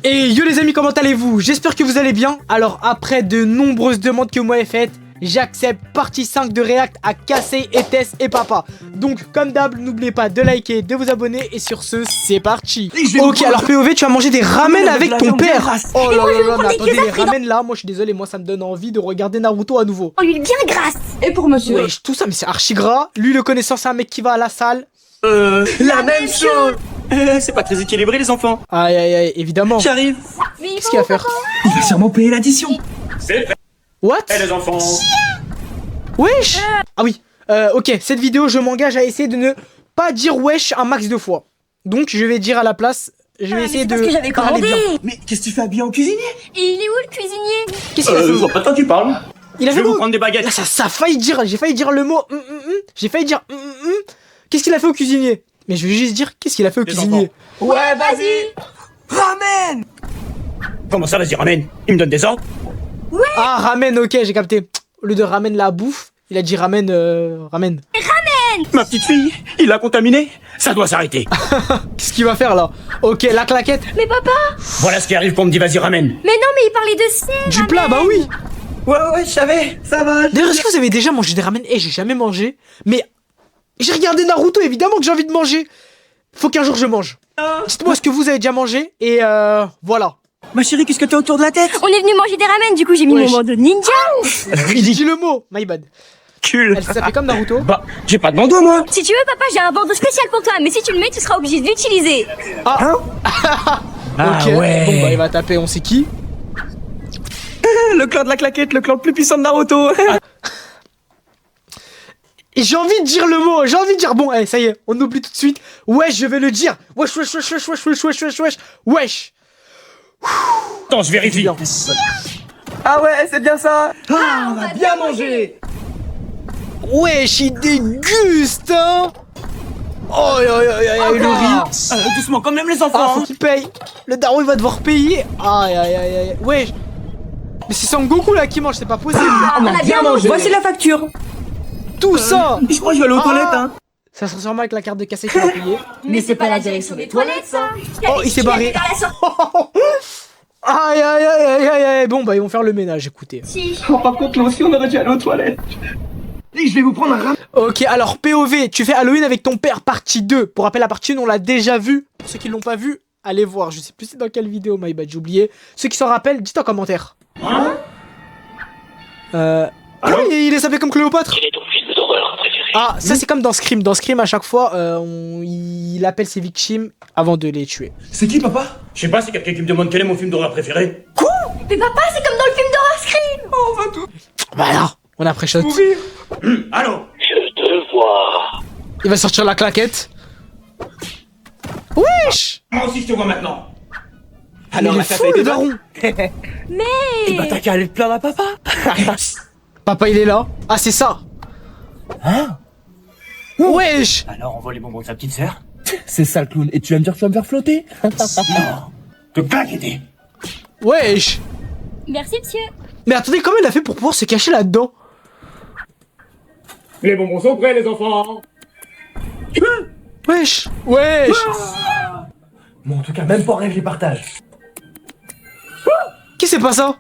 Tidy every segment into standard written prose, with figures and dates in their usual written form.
Et yo les amis, comment allez-vous? J'espère que vous allez bien. Alors après de nombreuses demandes que vous m'avez faites, j'accepte partie 5 de React à Casey et Tess et Papa. Donc comme d'hab, n'oubliez pas de liker, de vous abonner et sur ce, c'est parti. Ok, alors POV, tu vas manger des ramen avec ton père. Oh là là là, mais attendez, les ramen là, moi je suis désolé, moi ça me donne envie de regarder Naruto à nouveau. Oh, il est bien grasse. Et pour monsieur? Ouais, tout ça, mais c'est archi gras. Lui, le connaissant, c'est un mec qui va à la salle. La même chose. C'est pas très équilibré les enfants. Aïe aïe aïe, évidemment. J'arrive. Qu'est-ce qu'il va faire? Il va sûrement payer l'addition. C'est fait. What? Les enfants. Wesh. Ah oui, ok, cette vidéo, je m'engage à essayer de ne pas dire wesh un max de fois. Donc, je vais dire à la place, je vais essayer de parce que j'avais parler commandé. bien. Mais qu'est-ce que tu fais habillé en cuisinier? Et il est où le cuisinier? Qu'est-ce qu'il a Je fait? vois pas de quoi tu parles. Il a Je fait vais vous quoi? prendre des baguettes. Là, ça a failli dire, j'ai failli dire le mot j'ai failli dire Qu'est-ce qu'il a fait au cuisinier? Mais je vais juste dire, qu'est-ce qu'il a fait au Les cuisinier? Ouais, vas-y. Ramène. Comment ça, vas-y, ramène. Il me donne des ordres. Ah, ramène, ok, j'ai capté. Au lieu de ramène la bouffe, il a dit ramène, ramène. Ma petite fille, il l'a contaminé. Ça doit s'arrêter. Qu'est-ce qu'il va faire là? Ok, la claquette. Mais papa. Voilà ce qui arrive quand on me dit vas-y, ramène. Mais non, mais il parlait de ça. Du plat, bah oui. Ouais, je savais. Ça va. D'ailleurs, est-ce que vous avez déjà mangé des ramen? Eh, j'ai jamais mangé, mais j'ai regardé Naruto, évidemment que j'ai envie de manger. Faut qu'un jour je mange. Dites-moi ce que vous avez déjà mangé et voilà. Ma chérie, qu'est-ce que t'as autour de la tête? On est venu manger des ramen, du coup j'ai mis Wesh. mon bandeau de ninja. Il dit le mot, my bad. Cul. Elle s'appelle comme Naruto. Bah, j'ai pas de bandeau, moi. Si tu veux, papa, j'ai un bandeau spécial pour toi, mais si tu le mets, tu seras obligé de l'utiliser. Ah, ok. ouais. Bon bah il va taper, on sait qui. Le clan de la claquette, le clan le plus puissant de Naruto. Et j'ai envie de dire le mot, j'ai envie de dire bon, allez, ça y est, on oublie tout de suite. Wesh, je vais le dire. Wesh, wesh, wesh, wesh, wesh, wesh, wesh, wesh, wesh, wesh. Attends, je vérifie. Bien. Ah ouais, c'est bien ça. Ah, on a bien mangé. Wesh, il déguste, hein. Oh, le riz. Doucement, quand même les Ah, enfants. faut qu'il paye. Le daron, il va devoir payer. Aïe, aïe, aïe, aïe. Wesh. Mais c'est Son Goku là qui mange, c'est pas possible. On a bien mangé. Voici la facture. Tout ça. Je crois que je vais aller aux toilettes, hein. Ça sera sûrement avec la carte de cassé qu'il va payer. Mais c'est pas la direction des toilettes, ça. Oh, il s'est barré. Aïe, aïe, aïe, aïe, aïe, aïe. Bon, bah, ils vont faire le ménage, écoutez. Si. Oh, par contre, là aussi, on aurait dû aller aux toilettes. Et je vais vous prendre un ram. Ok, alors POV, tu fais Halloween avec ton père, partie 2. Pour rappel, la partie 1, on l'a déjà vue. Pour ceux qui l'ont pas vu, allez voir. Je sais plus c'est dans quelle vidéo, my bad, j'ai oublié. Ceux qui s'en rappellent, dites en commentaire. Ah, il est s'appelé comme Cléopâtre. Quel est ton film d'horreur préféré? Ah, ça c'est comme dans Scream. Dans Scream, à chaque fois, il appelle ses victimes avant de les tuer. C'est qui, papa? Je sais pas, c'est quelqu'un qui me demande quel est mon film d'horreur préféré. Mais papa, c'est comme dans le film d'horreur Scream. Oh, on va tout Bah là, on a pré-shot. mourir. Allô? Je te vois. Il va sortir la claquette. Wesh. Moi aussi, je te vois maintenant. Il est fou, le daron. Et bah, t'as qu'à aller te plaindre à papa. Papa, il est là. Ah, c'est ça. Hein? Wesh. Alors, on voit les bonbons de sa petite sœur? C'est ça le clown. Et tu vas me dire que tu vas me faire flotter? Non. Te pas inquiéter. Wesh. Merci, monsieur. Mais attendez, comment il a fait pour pouvoir se cacher là-dedans? Les bonbons sont prêts, les enfants. Wesh. Wesh. Bon, en tout cas, même pas en rêve, les partages. Qui c'est pas ça?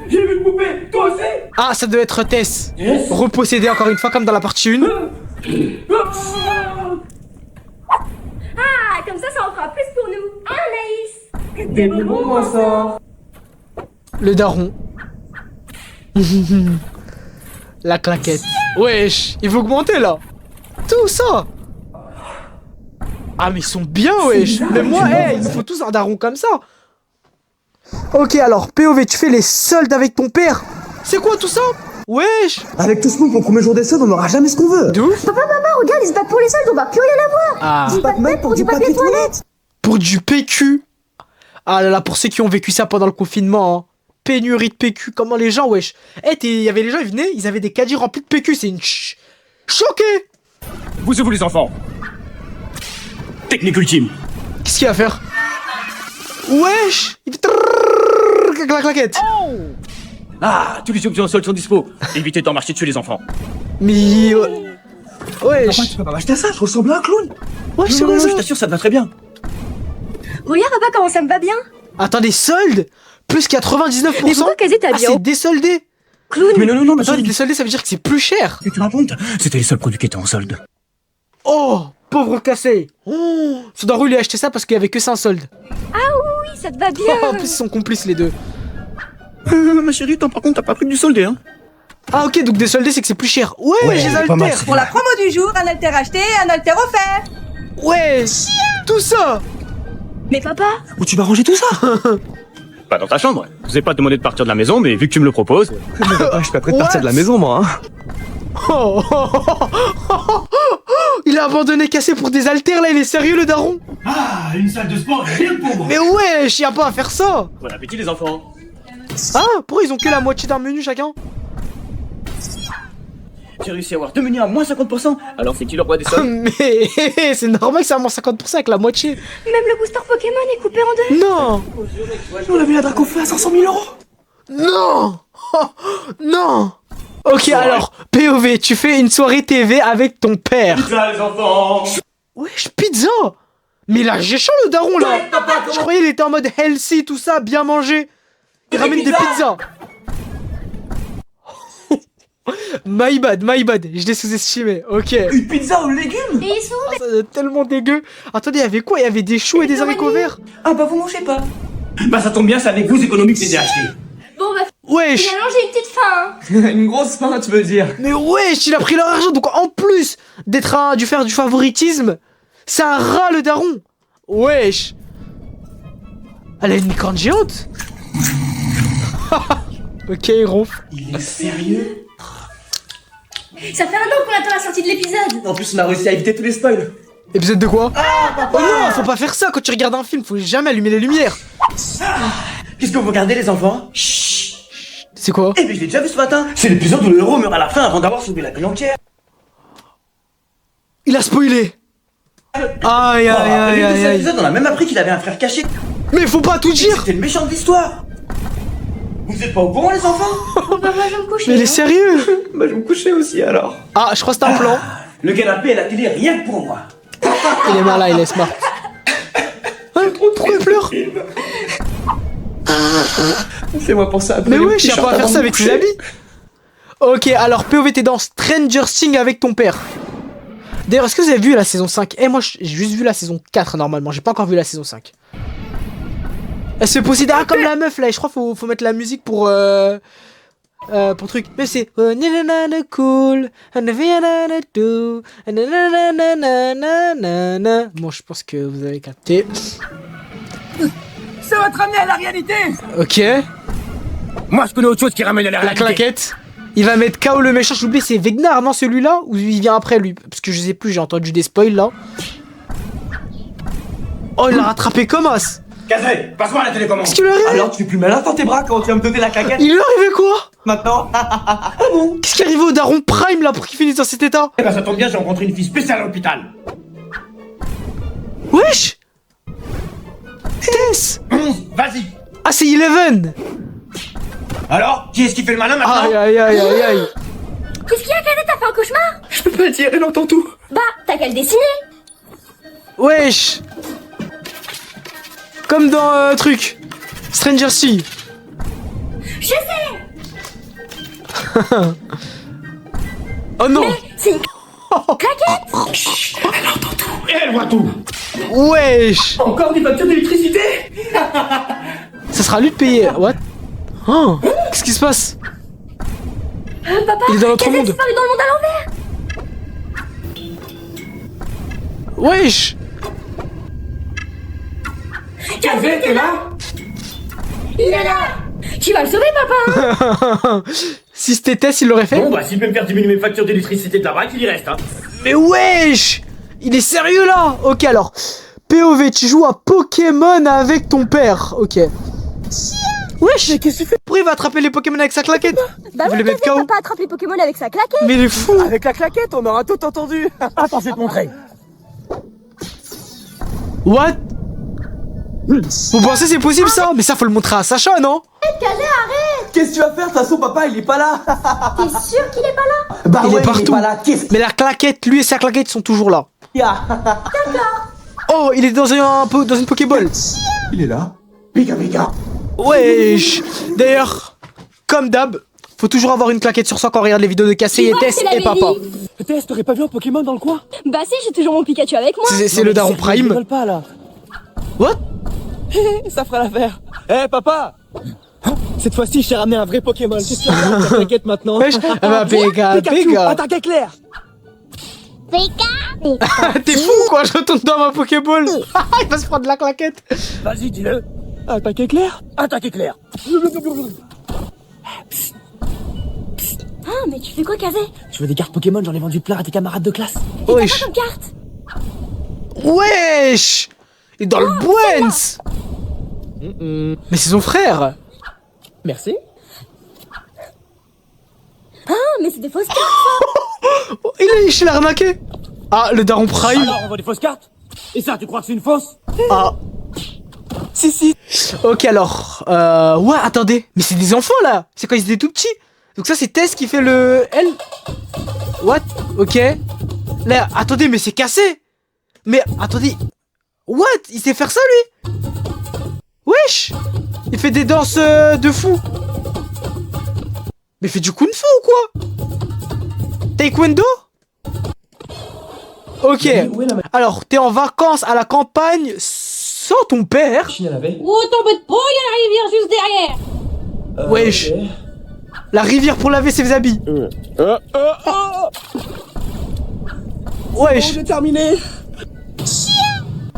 J'ai vu une poupée, toi aussi. Ah, ça doit être Tess. Yes. Repossédé encore une fois comme dans la partie 1. Ah, comme ça en fera plus pour nous. Hein, Naïs? Des bonbons, moi, ça. Le daron. La claquette. Wesh, il faut augmenter là. Tout ça. Ah mais ils sont bien wesh. Mais moi, il me faut tous un daron comme ça. Ok alors, POV, tu fais les soldes avec ton père. C'est quoi tout ça? Wesh. Avec tout ce monde, mon premier jour des soldes, on n'aura jamais ce qu'on veut. De ouf. Papa, maman, regarde, ils se battent pour les soldes, on va plus rien avoir. Ah, Ils se battent même pour du papier toilette. pour du PQ. Ah là là, pour ceux qui ont vécu ça pendant le confinement, hein. Pénurie de PQ, comment les gens, wesh. Il y avait les gens, ils venaient, ils avaient des caddies remplis de PQ, c'est une choqué. Poussez-vous, les enfants. Technique ultime. Qu'est-ce qu'il va faire? Wesh. Il fait la claquette. Ah, tous les options soldes sont dispo. Évitez d'en marcher dessus, les enfants. Mais... Papa, Wesh. tu peux pas m'acheter ça, je ressemble à un clown. Wesh, c'est quoi Je ça? t'assure, ça te va très bien. Regarde papa comment ça me va bien. Attendez, soldes plus 99%. Mais pourquoi Kazé Ah, t'as bien c'est désoldé. Clown. Mais non, mais Attends, désoldé, ça veut dire que c'est plus cher. tu te racontes? C'était les seuls produits qui étaient en solde. Oh, pauvre cassé. Oh, Sudaru lui a acheté ça parce qu'il y avait que ça en solde. Oui, ça te va bien. En plus, ils sont complices les deux. Ma chérie, par contre, t'as pas pris du soldé, hein? Ah, ok, donc désoldé, c'est que c'est plus cher. Ouais, Ouais, j'ai les pas mal, haltères. c'est Pour la promo du jour, un haltère acheté, un haltère offert. Ouais, tout ça. Mais papa, Où tu vas ranger tout ça? Pas dans ta chambre. Je vous ai pas demandé de partir de la maison, mais vu que tu me le proposes. Je suis pas prêt de partir de la maison, moi. Hein. Oh, oh, oh, oh, oh. Il a abandonné cassé pour des haltères là, il est sérieux le daron? Ah, une salle de sport, rien pour moi. Mais ouais, je tiens pas à faire ça. Bon appétit, les enfants. Ah, pourquoi ils ont que la moitié d'un menu chacun? J'ai réussi à avoir 2 menus à moins 50%. Alors c'est qui le roi des soldes? Mais c'est normal que ça à moins 50% avec la moitié. même le booster Pokémon est coupé en deux. Non. On a vu la Dracofeu à 500 000 euros. Non. Oh, non. Ok, alors, POV, tu fais une soirée TV avec ton père. Pizza, les enfants. Wesh, pizza. Mais là, j'ai chaud le daron là. Je croyais qu'il était en mode healthy, tout ça, bien manger. Il ramène des pizzas. My bad, je l'ai sous-estimé, ok. Une pizza aux légumes. Et ils sont où Ça doit être tellement dégueu. Attendez, il y avait quoi? Il y avait des choux et des haricots verts. Ah bah vous mangez pas. Bah ça tombe bien, c'est avec vous économiques que je les ai achetés. Bon bah Wesh. finalement j'ai une petite faim. Une grosse faim, tu veux dire. Mais wesh, il a pris leur argent. Donc en plus d'être du faire du favoritisme, c'est un rat le daron. Wesh. Elle a une licorne géante. Ok, il ronfle. Il est sérieux? Ça fait un an qu'on attend la sortie de l'épisode. En plus, on a réussi à éviter tous les spoils. Épisode de quoi? Oh non, faut pas faire ça quand tu regardes un film, faut jamais allumer les lumières. Qu'est-ce que vous regardez, les enfants? C'est quoi? Eh ben, je l'ai déjà vu ce matin. C'est l'épisode où le héros meurt à la fin avant d'avoir sauvé la ville entière. Il a spoilé. Aïe aïe aïe aïe aïe. On a même appris qu'il avait un frère caché. Mais faut pas tout dire. C'était le méchant de l'histoire. Vous êtes pas au courant, les enfants? Bon bah moi je vais me coucher. Mais il est sérieux. Bah, je vais me coucher aussi alors. Ah, je crois que c'est un plan. Le canapé et la télé, rien que pour moi. Il est malin, il est smart. Hein, pourquoi il pleure? Fais-moi penser à Mais ouais, je tiens pas à faire ça avec ses habits. Ok, alors POV, t'es dans Stranger Things avec ton père. D'ailleurs, est-ce que vous avez vu la saison 5? Eh, moi j'ai juste vu la saison 4 normalement, j'ai pas encore vu la saison 5. Est-ce que c'est possible? Ah, comme la meuf là, je crois faut mettre la musique pour truc. Mais c'est cool. Bon, je pense que vous avez capté. Ça va te ramener à la réalité. Ok. Moi je connais autre chose qui ramène à la La réalité. claquette. Il va mettre KO le méchant. J'oublie, c'est Vegnar, non, celui-là? Ou il vient après lui? Parce que je sais plus, j'ai entendu des spoils là. Oh, il l'a rattrapé comme as. Kazé, passe-moi la télécommande. Qu'est-ce qu'il lui est arrivé? Alors, tu fais plus malin dans tes bras quand tu vas me donner la claquette. Il lui est arrivé quoi? Maintenant. Ah bon? Qu'est-ce qui est arrivé au daron Prime là pour qu'il finisse dans cet état? Eh ben ça tombe bien, j'ai rencontré une fille spéciale à l'hôpital. Wesh. Tess. 11, vas-y. Ah, c'est Eleven. Alors, qui est-ce qui fait le malin maintenant? Aïe aïe aïe aïe aïe. Qu'est-ce qu'il y a Kazé, t'as fait un cauchemar? Je peux pas le dire, elle entend tout. Bah t'as qu'à le dessiner. Wesh. Comme dans truc Stranger Things. Je sais. Oh non. C'est une claquette. Et elle voit tout. Wesh. Encore des factures d'électricité. Ça sera à lui de payer. What? Oh. Qu'est-ce qui se passe? Papa, Il est dans l'autre Kazé a monde. disparu dans le monde à l'envers. Wesh. Kazé, t'es là? Il est là. Tu vas le sauver, papa. Si c'était Tess, il l'aurait fait. Bon bah s'il peut me faire diminuer mes factures d'électricité de la baraque, il y reste hein. Mais wesh. Il est sérieux là. Ok, alors POV, tu joues à Pokémon avec ton père. Ok. Wesh. Qu'est-ce que tu fais? Pourquoi il va attraper les Pokémon avec sa claquette? Bah Vous oui, les mettez Kazé KO? peut pas attraper les Pokémon avec sa claquette. Mais il est fou. Avec la claquette, on aura tout entendu. Attends, je vais te montrer. What? Vous pensez c'est possible ça? Mais ça faut le montrer à Sacha, non? Kazé, arrête. Qu'est-ce que tu vas faire? De toute façon, papa, il est pas là. T'es sûr qu'il est pas là? Bah Il ouais, est partout. pas là. Qu'est-ce Mais la claquette, lui et sa claquette sont toujours là. qu'il y a? Oh, il est dans dans une Pokéball. Il est là. Pika Pika. Wesh. D'ailleurs, comme d'hab, faut toujours avoir une claquette sur soi quand on regarde les vidéos de Cassé et Tess et Papa. Tess, t'aurais pas vu un Pokémon dans le coin? Bah si, j'ai toujours mon Pikachu avec moi. C'est le Daron Ils Prime. veulent pas là. What? Ça fera l'affaire. Eh papa! Cette fois-ci, je t'ai ramené un vrai Pokémon. C'est sûr, ta plaquette maintenant. Wesh. Ah bah, Pika, Pikachu, Pika. attaque éclair. T'es fou quoi, je retourne dans ma Pokéball. Il va se prendre la claquette. Vas-y, dis-le. Attaque éclair. Attaque éclair. Ah, mais tu fais quoi, Kazé? Tu veux des cartes Pokémon? J'en ai vendu plein à tes camarades de classe. Wesh. Comme carte. Wesh. Il est dans le Bouens. Mais c'est son frère. Merci. Ah, mais c'est des fausses cartes. Oh, il l'a arnaqué. Ah, le Daron Prime. Alors, on vend des fausses cartes? Et ça, tu crois que c'est une fausse? Ah. Si. Ok alors, ouais attendez, mais c'est des enfants là. C'est quand ils étaient tout petits. Donc ça c'est Tess qui fait le L. What? Ok. Là, attendez, mais c'est Cassé. Mais attendez, what? Il sait faire ça lui? Wesh. Il fait des danses de fou. Mais il fait du kung fu ou quoi? Taekwondo? Ok. Alors, t'es en vacances à la campagne sans ton père. Oh, t'embête pas, il y a la rivière juste derrière. Wesh. La rivière pour laver ses habits. Wesh. J'ai terminé.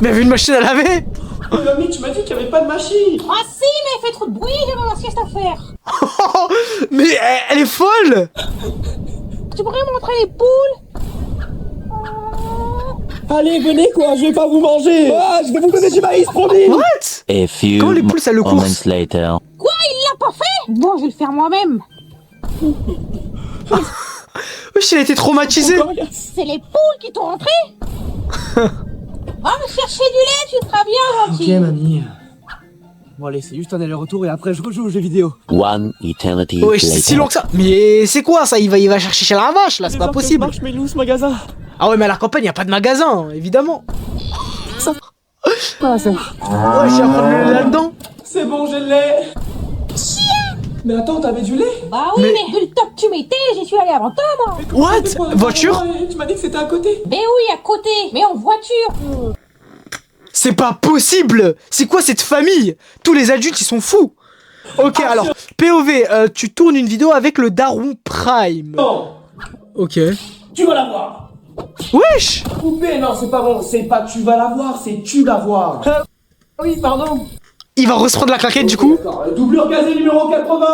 Mais il y avait une machine à laver. Mamie, tu m'as dit qu'il y avait pas de machine. Ah si, mais elle fait trop de bruit, j'ai ma sieste à faire. Mais elle est folle. Tu pourrais me montrer les poules? Allez, venez quoi, je vais pas vous manger. Ah, je vais vous donner du maïs, promis. What? A few Comment les poules ça le moments course? later. Quoi, il l'a pas fait? Bon, je vais le faire moi-même. Wesh, il a été traumatisé. C'est les poules qui t'ont rentré? Va me chercher du lait, tu seras bien gentil. Ok, mamie. Bon, allez, c'est juste un aller-retour et après je rejoue aux jeux vidéo. One eternity Wesh, c'est si long que ça. Mais c'est quoi ça? Il va chercher chez la vache là, c'est pas possible. Je mets nous ce magasin. Ah ouais, mais à la campagne y a pas de magasin, évidemment. Ah, c'est Ouais, je vais prendre le lait là-dedans. C'est bon, j'ai le lait. Mais attends, t'avais du lait? Bah oui, mais vu le top que tu mettais, j'y suis allé avant toi, moi. What? Voiture? Tu m'as dit que c'était à côté. Mais oui, à côté, mais en voiture. C'est pas possible. C'est quoi cette famille? Tous les adultes ils sont fous. Ok, alors POV, tu tournes une vidéo avec le Daron Prime. Non, Ok. tu vas la voir. Wesh. Coupé, non, c'est pas bon. C'est pas tu vas la voir, c'est tu vas voir. Oui, pardon. Il va reprendre la claquette du coup. Doublure Kazé numéro 80.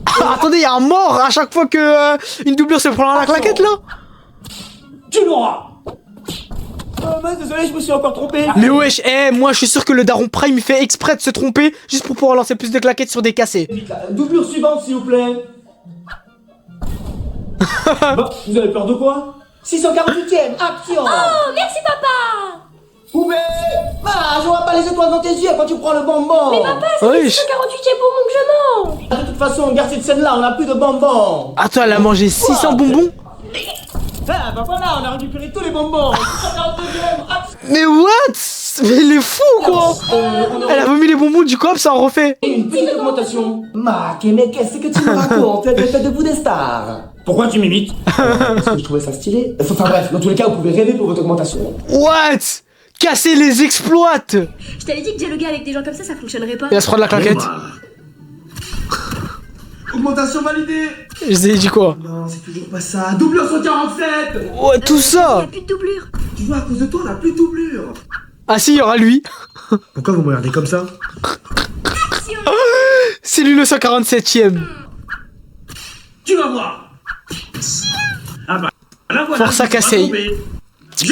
Ah, attendez, il y a un mort à chaque fois que une doublure se prend la claquette là. Tu l'auras. Mince, désolé, je me suis encore trompé. Mais wesh, moi je suis sûr que le Daron Prime il fait exprès de se tromper juste pour pouvoir lancer plus de claquettes sur des cassés. Doublure suivante, s'il vous plaît. Bah, vous avez peur de quoi? 648ème, action. Oh, merci papa. Poubelle. Ah, je vois pas les étoiles dans tes yeux quand tu prends le bonbon. Mais papa, c'est Wesh. 148e bonbon que je mange. De toute façon, on garde cette scène-là, on a plus de bonbons. Attends, elle a mangé 600 bonbons. Ah, bah voilà, on a récupéré tous les bonbons. 642ème, action. Mais what? Mais il est fou quoi. Elle a vomi les bonbons du cop, ça en refait. Une petite augmentation. Mac, mais qu'est-ce que tu me racontes? Faites-vous des stars. Pourquoi tu m'imites? Parce que je trouvais ça stylé. Enfin bref, dans tous les cas, vous pouvez rêver pour votre augmentation. What? Casser les exploite. Je t'avais dit que dialoguer avec des gens comme ça fonctionnerait pas. Il va se prendre la claquette. Augmentation validée. Je vous ai dit quoi? Non, c'est toujours pas ça. Doublure 147. Ouais, tout ça. Y'a plus de doublure. Tu vois, à cause de toi, on a plus de doublure. Ah si, il y aura lui. Pourquoi vous me regardez comme ça? C'est lui le 147ème. Tu vas voir. Ah bah, là voilà. Force à casser.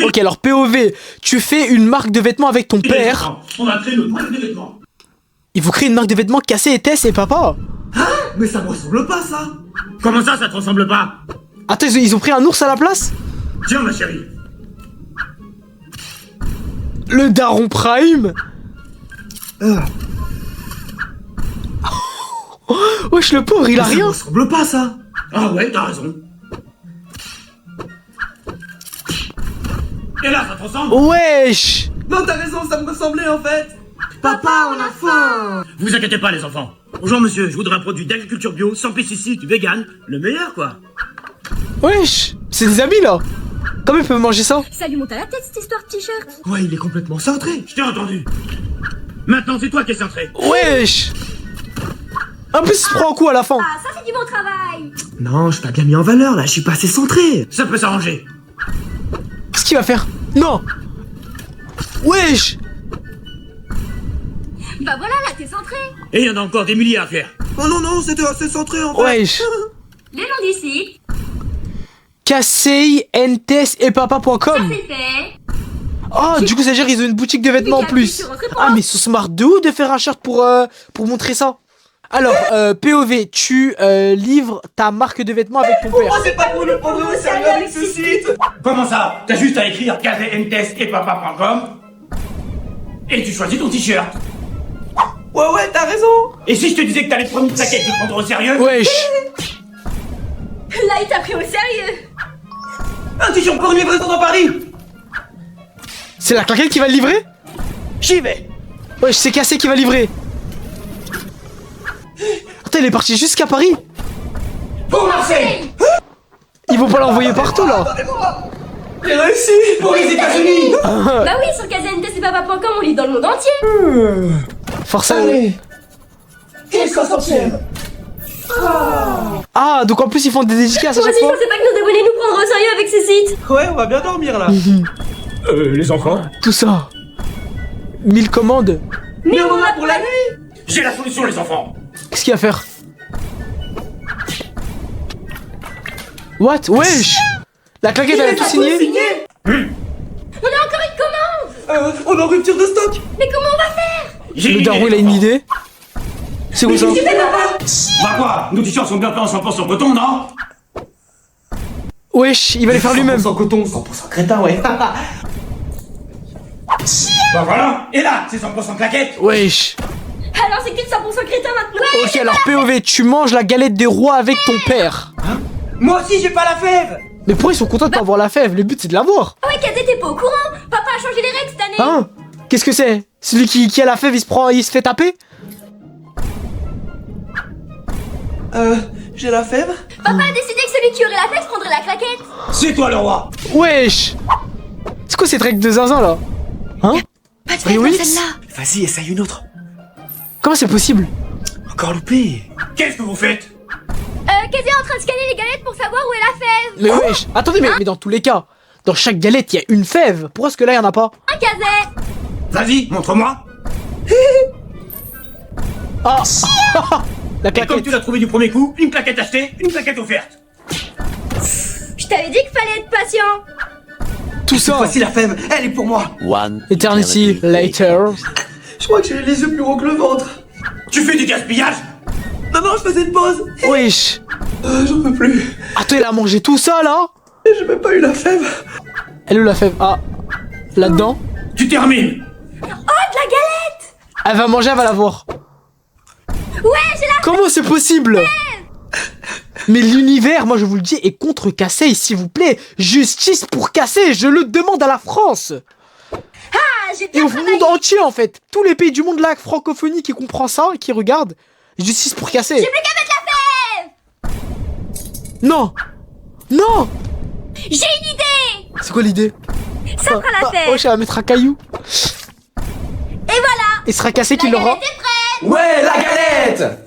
Ok, alors POV, tu fais une marque de vêtements avec ton père. On va créer notre marque de vêtements. Il vous crée une marque de vêtements Cassé et Tess et papa. Hein? Mais ça me ressemble pas, ça. Comment ça te ressemble pas? Attends, ils ont pris un ours à la place? Tiens, ma chérie. Le Daron Prime. Wesh, le pauvre, il a Mais ça me rien. ressemble pas, ça. Ah ouais, t'as raison. Et là, ça te ressemble? Wesh. Non, t'as raison, ça me ressemblait en fait. Papa, on a faim. Vous inquiétez pas, les enfants. Bonjour, monsieur. Je voudrais un produit d'agriculture bio, sans pesticides, vegan. Le meilleur, quoi. Wesh, c'est des amis là. Comment ils peuvent manger ça? Ça lui monte à la tête cette histoire de t-shirt. Ouais, il est complètement cintré. Je t'ai entendu. Maintenant, c'est toi qui es centré. Wesh. En plus, il se prend un coup à la fin. Ah, ça c'est du bon travail. Non, je t'ai pas bien mis en valeur là, je suis pas assez centré. Ça peut s'arranger. Qu'est-ce qu'il va faire? Non. Wesh. Bah voilà, là t'es centré. Et il y en a encore des milliers à faire. Oh non, non, c'était assez centré en fait. Wesh. Les noms d'ici, KCINTESETPAPA.com. ça c'est fait. Oh, du coup, ça veut dire qu'ils ont une boutique de vêtements en plus. Ah, mais ils sont smart de ouf de faire un shirt pour montrer ça. Alors, POV, tu livres ta marque de vêtements avec ton père. Oh, c'est pas pour le prendre au sérieux avec ce site. Comment ça? T'as juste à écrire kzntestepapa.com et tu choisis ton t-shirt. Ouais, t'as raison. Et si je te disais que t'allais te prendre une plaquette, tu te prendre au sérieux? Wesh. Là il t'a pris au sérieux. Un t-shirt pour livraison dans Paris. C'est la claquette qui va le livrer? J'y vais. Wesh, c'est Cassé qui va livrer. Attends, il est parti jusqu'à Paris. Pour Marseille. Ils vont pas l'envoyer partout là. J'ai réussi. Pour les États-Unis. Bah oui, sur kzntestepapa.com on lit dans le monde entier. Forcément. Allez. Qu'est-ce qu'on s'en tient? Ah, donc en plus ils font des dédicaces à Moi chaque aussi je fois. pensais pas que nos abonnés nous prendraient au sérieux avec ces sites. Ouais, on va bien dormir là. Les enfants? Tout ça. 1000 commandes. Mais on en a pour la nuit. J'ai la solution, les enfants. Qu'est-ce qu'il va faire? What? Wesh. La claquette elle a tout signé. On a encore une commande. On est en rupture de stock. Mais comment on va faire? J'ai Le une daron il a idée, une les idée. C'est quoi ça? enfants. Bah quoi? Nos t-shirts sont bien pleins en 100% coton, non? Wesh, il va les faire lui-même. 100% coton, 100% crétin, ouais. Bah voilà. Et là, c'est 100% claquette. Wesh. Alors c'est que t'es 100% crétin maintenant. Ok, alors POV, tu manges la galette des rois avec ton père. Moi aussi, j'ai pas la fève. Mais pourquoi ils sont contents d'avoir la fève? Le but c'est de l'avoir. Ouais, Kazé, t'es pas au courant. Papa a changé les règles cette année. Hein? Qu'est-ce que c'est? Celui qui a la fève, il se fait taper? J'ai la fève. Papa a décidé que celui qui aurait la fève prendrait la claquette. C'est toi le roi. Wesh. C'est quoi cette règle de zinzin là? Hein? Pas de fève dans Vas-y, essaye une autre. Comment c'est possible? Encore loupé. Qu'est-ce que vous faites? Kazé est en train de scanner les galettes pour savoir où est la fève. Mais wesh. Attendez, mais dans tous les cas, dans chaque galette il y a une fève. Pourquoi est-ce que là il y en a pas? Un Kazé. Vas-y, montre-moi. Ah. La Et comme claquette. tu l'as trouvé du premier coup, une claquette achetée, une claquette offerte. Je t'avais dit qu'il fallait être patient. Tout ça. Voici la fève, elle est pour moi. One Eternity later. Je crois que j'ai les yeux plus gros que le ventre. Tu fais du gaspillage? Non, je faisais une pause. Wesh. J'en peux plus. Attends, il a mangé tout ça là? Et j'ai même pas eu la fève. Elle est où la fève? Ah. Là-dedans. Tu termines. Oh, de la galette. Elle va manger, elle va la voir. Ouais, j'ai la Comment c'est possible? Mais l'univers, moi je vous le dis, est contre Cassé, s'il vous plaît. Justice pour Cassé, je le demande à la France. j'ai Et bien au travaillé. monde entier en fait. Tous les pays du monde là, francophonie qui comprend ça et qui regarde. Justice pour Cassé. J'ai plus qu'à mettre la fève. Non. Non. J'ai une idée. C'est quoi l'idée? Ça fera la fève. Oh, je vais mettre un caillou. Et voilà. Et ce sera Cassé qui La l'aura. galette est prête. Ouais, la galette.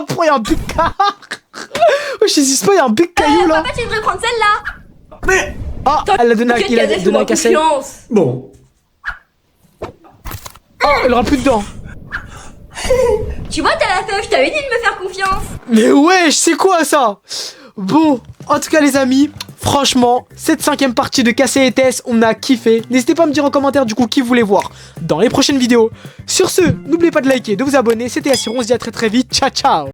Pourquoi il y a un big car? Oh, je sais pas, il y a un big caillou là. Papa, tu devrais prendre celle-là. Mais Ah, elle a donné à, Que il a Kazé, donné fais-moi à Cassé. confiance. bon. Oh, elle aura plus dedans. Tu vois, t'as la fève. Je t'avais dit de me faire confiance. Mais wesh, c'est quoi ça? Bon, en tout cas les amis, franchement, cette 5ème partie de Cassé et Tess, on a kiffé. N'hésitez pas à me dire en commentaire du coup qui vous voulez voir dans les prochaines vidéos. Sur ce, n'oubliez pas de liker, de vous abonner. C'était Assir, on se dit à très vite. Ciao ciao.